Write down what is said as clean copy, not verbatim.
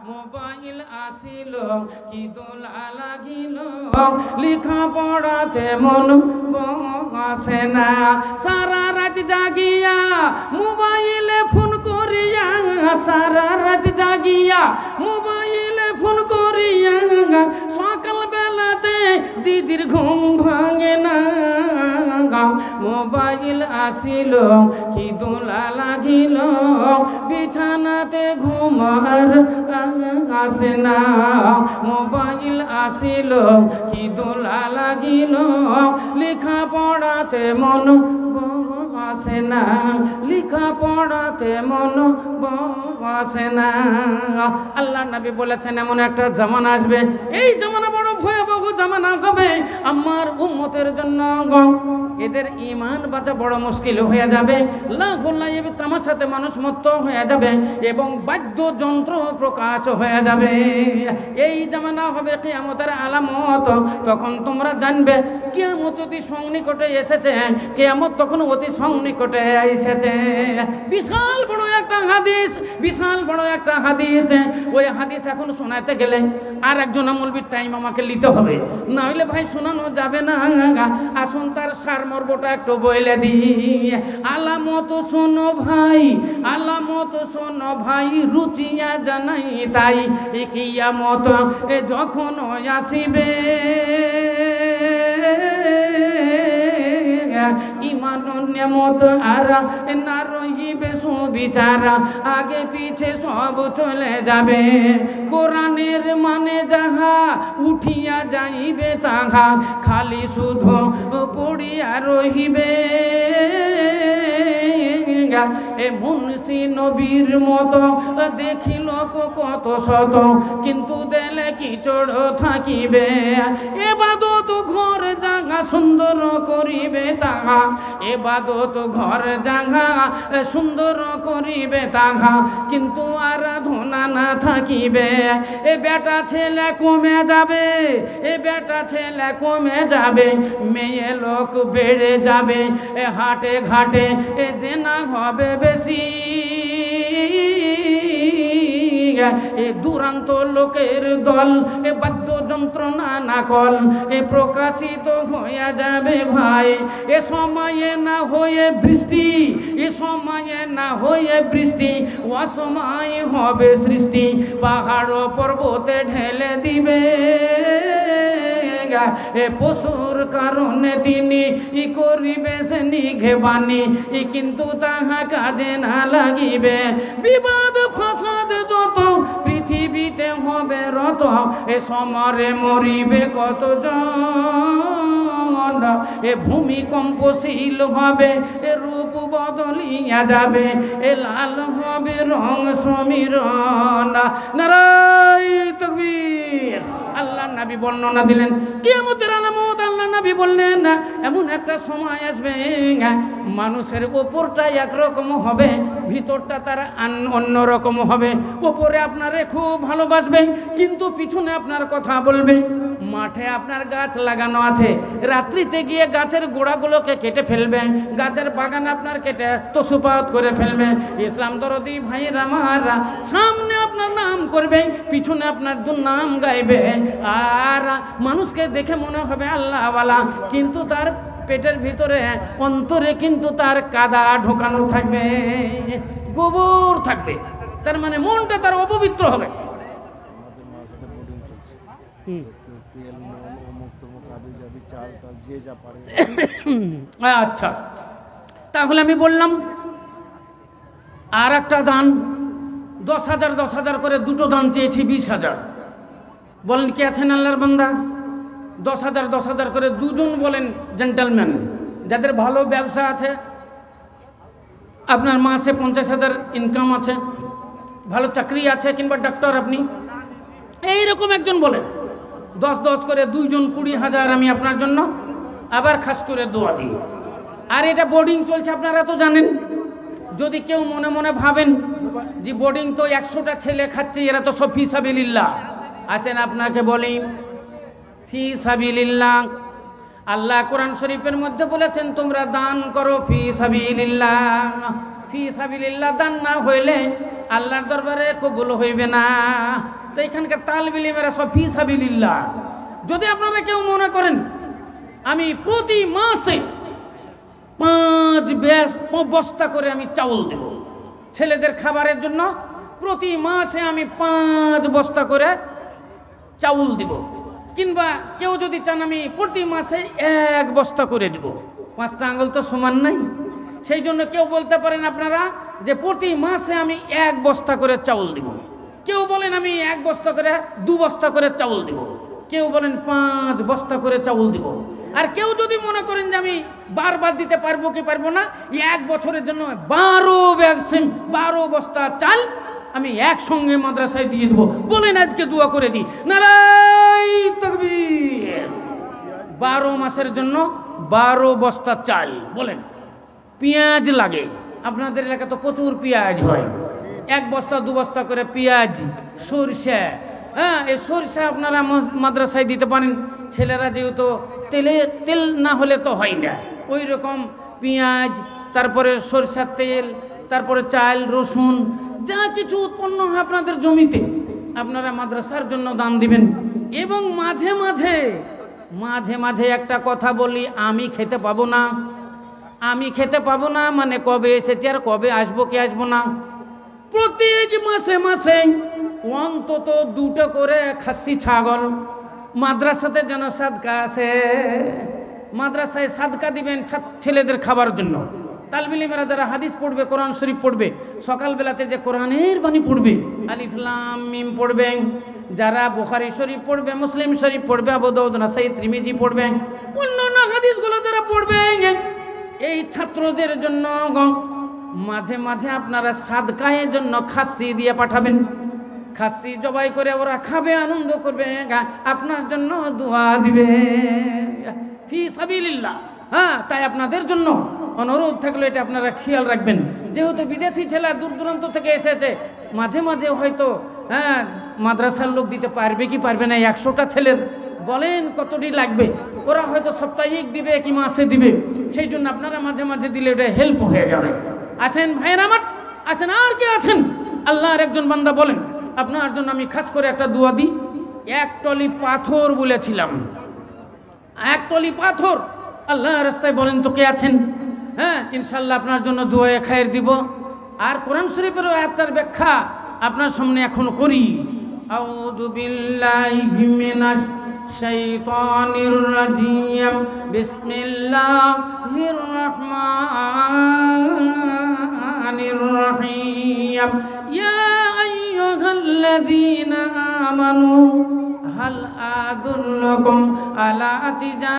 Mobile আসিল কি দোলা লাগিল লেখা পড়াতে মন বসে না সারা রাত জাগিয়া মোবাইলে ফোন করিয়া সারা রাত জাগিয়া মোবাইলে ফোন করিয়া সকাল বেলাতে দিদির ঘুম ভাঙে না মোবাইল আসিল কি দোলা লাগিল বিছানাতে ঘুম আর আসে না মোবাইল আসিল কি দোলা লাগিল লেখা পড়াতে মন বসে না লেখা পড়াতে মন বসে না আল্লাহ নবী বলেছেন এমন একটা জামানা আসবে এই জামানা বড় ভয়াবহ জামানা হবে আমার উম্মতের জন্য এদের ঈমান বাঁচা বড় মুশকিল হয়ে যাবে লাইভ তামাশাতে মানুষ মত্ত হয়ে যাবে এবং বাদ্যযন্ত্র প্রকাশ হয়ে যাবে এই জামানা হবে কিয়ামতের আলামত তখন তোমরা জানবে কিয়ামত অতি সন্নিকটে এসেছে কিয়ামত তখন অতি সন্নিকটে এসেছে বিশাল বড় একটা হাদিস বিশাল বড় একটা হাদিস ওই হাদিস এখন শোনাতে গেলে আর একজন মৌলবীর টাইম আমাকে নিতে হবে না হলে ভাই শোনানো যাবে না আসুন তার সারমর্মটা একটু বলে দিই আলামত শোনো ভাই আলামত শোনো ভাই রুচিয়া জানাই তাই কিয়ামত যখন আসিবে ইমান নেমত আর না রহিবে সুবিচারা আগে পিছে সব চলে যাবে কোরআনের মানে যাহা উঠিয়া যাইবে তাহা খালি শুধু পড়িয়া রহিবে এ মুন্সি নবীর মতো দেখিল কত শত কিন্তু দেলে কি চড় থাকিবে এবাদত ঘর জাগা সুন্দর করিবে তাহা এবাদত ঘর জাগা সুন্দর করিবে তাহা কিন্তু আরাধনা না থাকিবে এ বেটা ছেলে কমে যাবে এ বেটা ছেলে কমে যাবে মেয়ে লোক বেড়ে যাবে এ হাটে ঘাটে এ জেনা হবে বেশি এ দুরান্ত লোকের দল এ বাদ্যযন্ত্র নানা কল এ প্রকাশিত হয়ে যাবে ভাই এ সময়ে না হয়ে বৃষ্টি এ সময়ে না হয়ে বৃষ্টি অসময় হবে সৃষ্টি পাহাড় পর্বতে ঢেলে দিবে এ পশুর কারণে তিনি ই করিবে সে নিঘে বাণী কিন্তু তাহা কাজে না লাগিবে বিবাদ ফাসাদ যত পৃথিবীতে হবে রত এ সমরে মরিবে কতজন এ ভূমিকম্পশীল হবে এ রূপ বদলিয়া যাবে এ লাল হবে রং সমীরণ নারায়ে তাকবীর আল্লাহ নবী বর্ণনা দিলেন কিয়ামতের আলামত আল্লাহ নবী বললেন এমন একটা সময় আসবে মানুষের উপরটা একরকম হবে ভিতরটা তার অন্য রকম হবে উপরে আপনারে খুব ভালোবাসবে কিন্তু পিছনে আপনার কথা বলবে মাঠে আপনার গাছ লাগানো আছে রাত্রিতে গিয়ে গাছের গোড়াগুলোকে কেটে ফেলবে গাছের বাগান আপনার কেটে তসুপাত করে ফেলবে ইসলাম দরদি ভাইয়ের আমারা সামনে আপনার নাম করবে পিছনে আপনার দুর্নাম গাইবে আর মানুষকে দেখে মনে হবে আল্লাহওয়ালা কিন্তু তার পেটের ভিতরে অন্তরে কিন্তু তার কাদা ঢোকানো থাকবে গোবর থাকবে তার মানে মনটা তার অপবিত্র হবে আচ্ছা তাহলে আমি বললাম আর একটা দান 10,000 করে দুটো দান চেয়েছি 20,000 বলেন কে আছেন আল্লাহর বান্দা 10,000 করে দুজন বলেন জেন্টলম্যান যাদের ভালো ব্যবসা আছে আপনার মাসে 50,000 ইনকাম আছে ভালো চাকরি আছে কিংবা ডাক্তার আপনি এইরকম একজন বলেন 10 করে দুইজন 20,000 আমি আপনার জন্য আবার খাস করে দোয়া দিই আর এটা বোর্ডিং চলছে আপনারা তো জানেন যদি কেউ মনে মনে ভাবেন যে বোর্ডিং তো 100টা ছেলে খাচ্ছে এরা তো সব ফি সাবিলিল্লাহ আছেন আপনাকে বলি ফি সাবিলিল্লাহ আল্লাহ কোরআন শরীফের মধ্যে বলেছেন তোমরা দান করো ফি সাবিলিল্লাহ ফি সাবিলিল্লাহ দান না হইলে আল্লাহর দরবারে কবুল হইবে না। তো এখানকার তালিবিল ইলমেরা সব ফি সাবিলিল্লাহ। যদি আপনারা কেউ মনে করেন আমি প্রতি মাসে 5 বস্তা করে আমি চাউল দেব ছেলেদের খাবারের জন্য, প্রতি মাসে আমি 5 বস্তা করে চাউল দিব, কিংবা কেউ যদি চান আমি প্রতি মাসে 1 বস্তা করে দিব, 5টা আঙুল তো সমান নাই। সেই জন্য কেউ বলতে পারেন আপনারা যে প্রতি মাসে আমি 1 বস্তা করে চাউল দিব, কেউ বলেন আমি 1 বস্তা করে 2 বস্তা করে চাউল দিব, কেউ বলেন 5 বস্তা করে চাউল দিব। আর কেউ যদি মনে করেন যে আমি বারবার দিতে পারবো কি পারবো না, 1 বছরের জন্য 12 বস্তা চাল আমি একসঙ্গে মাদ্রাসায় দিয়ে দেবো, বলেন আজকে দোয়া করে দিই নারায়ে তাকবীর। 12 মাসের জন্য 12 বস্তা চাল। বলেন পেঁয়াজ লাগে, আপনাদের এলাকা তো প্রচুর পেঁয়াজ হয়, 1 বস্তা 2 বস্তা করে পেঁয়াজ, সরষে, হ্যাঁ এই সরষে আপনারা মাদ্রাসায় দিতে পারেন। ছেলেরা যেহেতু তেল না হলে তো হয় না, ওই রকম পেঁয়াজ, তারপরে সরষের তেল, তারপরে চাল, রসুন, যা কিছু উৎপন্ন হয় আপনাদের জমিতে আপনারা মাদ্রাসার জন্য দান দিবেন। এবং মাঝে মাঝে একটা কথা বলি, আমি খেতে পাবো না, আমি খেতে পাবো না মানে কবে এসেছি আর কবে আসবো কি আসবো না। প্রত্যেক মাসে অন্তত 2টা করে খাসি ছাগল মাদ্রাসাতে যেন সাদকা আছে, মাদ্রাসায় সাদকা দিবেন ছেলেদের খাবার জন্য। তালিবিল ইলমেরা যারা হাদিস পড়বে, কোরআন শরীফ পড়বে, সকালবেলাতে যে কোরআনের বাণী পড়বে, আলিফ লাম মিম পড়বেন, যারা বুখারী শরীফ পড়বে, মুসলিম শরীফ পড়বে, আবু দাউদ, নাসাই, তিরমিজি পড়বেন, অন্যান্য হাদিসগুলো যারা পড়বেন, এই ছাত্রদের জন্য মাঝে আপনারা সাদকায়ের জন্য খাসি দিয়ে পাঠাবেন। খাসি জবাই করে ওরা খাবে, আনন্দ করবে, আপনার জন্য দোয়া দিবে ফি সাবিলিল্লাহ। হ্যাঁ, তাই আপনাদের জন্য অনুরোধ থাকলে এটা আপনারা খেয়াল রাখবেন। যেহেতু বিদেশি ছেলে দূর দূরান্ত থেকে এসেছে, মাঝে হয়তো হ্যাঁ মাদ্রাসার লোক দিতে পারবে কি পারবে না, 100টা ছেলের বলেন কতটি লাগবে, ওরা হয়তো সাপ্তাহিক দিবে কি মাসে দিবে, সেই জন্য আপনারা মাঝে দিলে এটা হেল্প হয়ে যাবে। আছেন ভাইয়ের আমার, আছেন আর কে আছেন? আল্লাহর একজন বান্দা বলেন আপনার জন্য আমি খাস করে একটা দোয়া দিই। 1 টলি পাথর বলেছিলাম, 1 টলি পাথর আল্লাহ রাস্তায়, বলেন তো কে আছেন? হ্যাঁ, ইনশাল্লাহ আপনার জন্য দোয়া খায়ের দিব। আর কোরআন শরীফের আয়াতটার ব্যাখ্যা আপনার সামনে এখনো করি। আউযু বিল্লাহি মিনাশ শাইতানির রাজিম, বিসমিল্লাহির রহমানির রহিম। ইয়া আইয়ুহাল্লাযীনা আমানু হাল আদুল্লুকুম আলা